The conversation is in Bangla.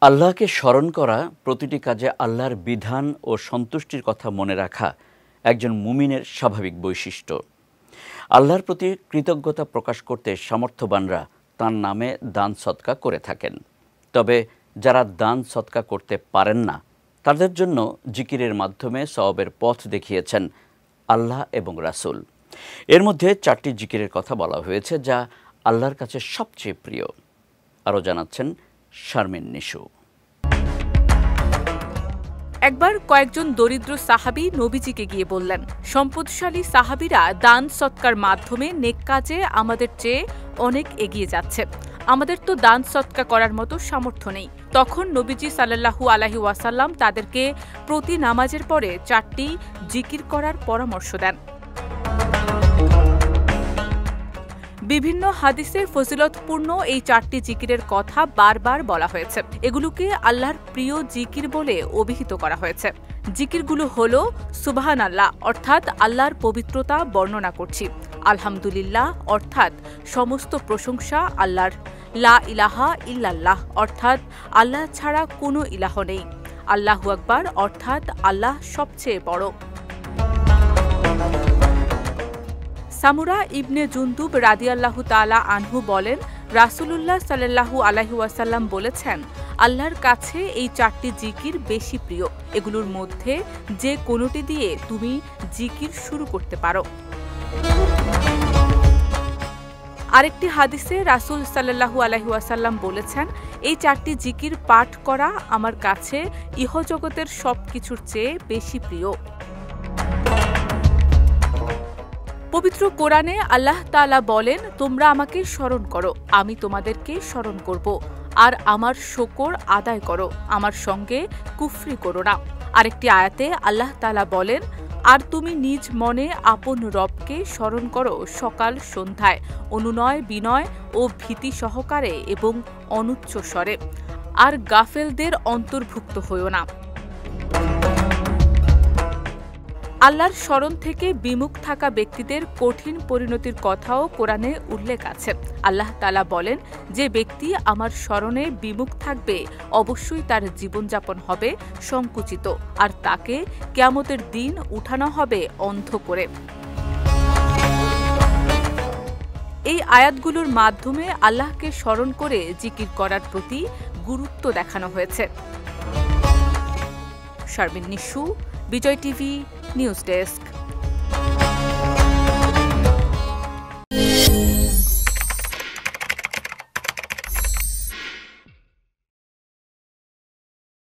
আল্লাহকে স্মরণ করা, প্রতিটি কাজে আল্লাহর বিধান ও সন্তুষ্টির কথা মনে রাখা একজন মুমিনের স্বাভাবিক বৈশিষ্ট্য। আল্লাহর প্রতি কৃতজ্ঞতা প্রকাশ করতে সামর্থ্যবানরা তাঁর নামে দান সদকা করে থাকেন। তবে যারা দান সদকা করতে পারেন না, তাদের জন্য জিকিরের মাধ্যমে সওয়াবের পথ দেখিয়েছেন আল্লাহ এবং রাসূল। এর মধ্যে 4টি জিকিরের কথা বলা হয়েছে যা আল্লাহর কাছে সবচেয়ে প্রিয়। আরও জানাচ্ছেন শারমিন নিশু। একবার কয়েকজন দরিদ্র সাহাবী নবীজিকে গিয়ে বললেন, সম্পদশালী সাহাবীরা দান সৎকার মাধ্যমে নেক কাজে আমাদের চেয়ে অনেক এগিয়ে যাচ্ছে। আমাদের তো দান সৎকা করার মতো সামর্থ্য নেই। তখন নবীজি সাল্লাল্লাহু আলাইহি ওয়াসাল্লাম তাদেরকে প্রতি নামাজের পরে 4টি জিকির করার পরামর্শ দেন। বিভিন্ন হাদিসে ফজিলতপূর্ণ এই 4টি জিকিরের কথা বারবার বলা হয়েছে। এগুলোকে আল্লাহর প্রিয় জিকির বলে অভিহিত করা হয়েছে। জিকিরগুলো হল সুবহানাল্লাহ অর্থাৎ আল্লাহর পবিত্রতা বর্ণনা করছি, আলহামদুলিল্লাহ অর্থাৎ সমস্ত প্রশংসা আল্লাহর, লা ইলাহা ইল্লাল্লাহ অর্থাৎ আল্লাহ ছাড়া কোনো ইলাহ নেই, আল্লাহু আকবার অর্থাৎ আল্লাহ সবচেয়ে বড়। সামুরা ইবনে জুনদুব রাদিয়াল্লাহু তাআলা আনহু বলেন, রাসূলুল্লাহ সাল্লাল্লাহু আলাইহি ওয়াসাল্লাম বলেছেন, আল্লাহর কাছে এই 4টি জিকির বেশি প্রিয়। এগুলোর মধ্যে যে কোনোটি দিয়ে তুমি জিকির শুরু করতে পারো। আরেকটি হাদিসে রাসূল সাল্লাল্লাহু আলাইহি ওয়াসাল্লাম বলেছেন, এই 4টি জিকির পাঠ করা আমার কাছে ইহজগতের সবকিছুর চেয়ে বেশি প্রিয়। পবিত্র কোরআনে আল্লাহ তাআলা বলেন, তোমরা আমাকে স্মরণ করো, আমি তোমাদেরকে স্মরণ করব, আর আমার শুকর আদায় করো, আমার সঙ্গে কুফরি করো না। আরেকটি আয়াতে আল্লাহ তাআলা বলেন, আর তুমি নিজ মনে আপন রবকে স্মরণ করো সকাল সন্ধ্যায়, অনুনয় বিনয় ও ভীতি সহকারে এবং অনুচ্চ স্বরে, আর গাফেলদের অন্তর্ভুক্ত হইও না। আল্লাহর স্মরণ থেকে বিমুখ থাকা ব্যক্তিদের কঠিন পরিণতির কথাও কোরআনে উল্লেখ আছে। আল্লাহ তাআলা বলেন, যে ব্যক্তি আমার স্মরণে বিমুখ থাকবে অবশ্যই তার জীবনযাপন হবে সংকুচিত, আর তাকে কিয়ামতের দিন উঠানো হবে অন্ধ করে। এই আয়াতগুলোর মাধ্যমে আল্লাহকে স্মরণ করে জিকির করার প্রতি গুরুত্ব দেখানো হয়েছে। শারমিন নিশু, বিজয় টিভি নিউজ ডেস্ক।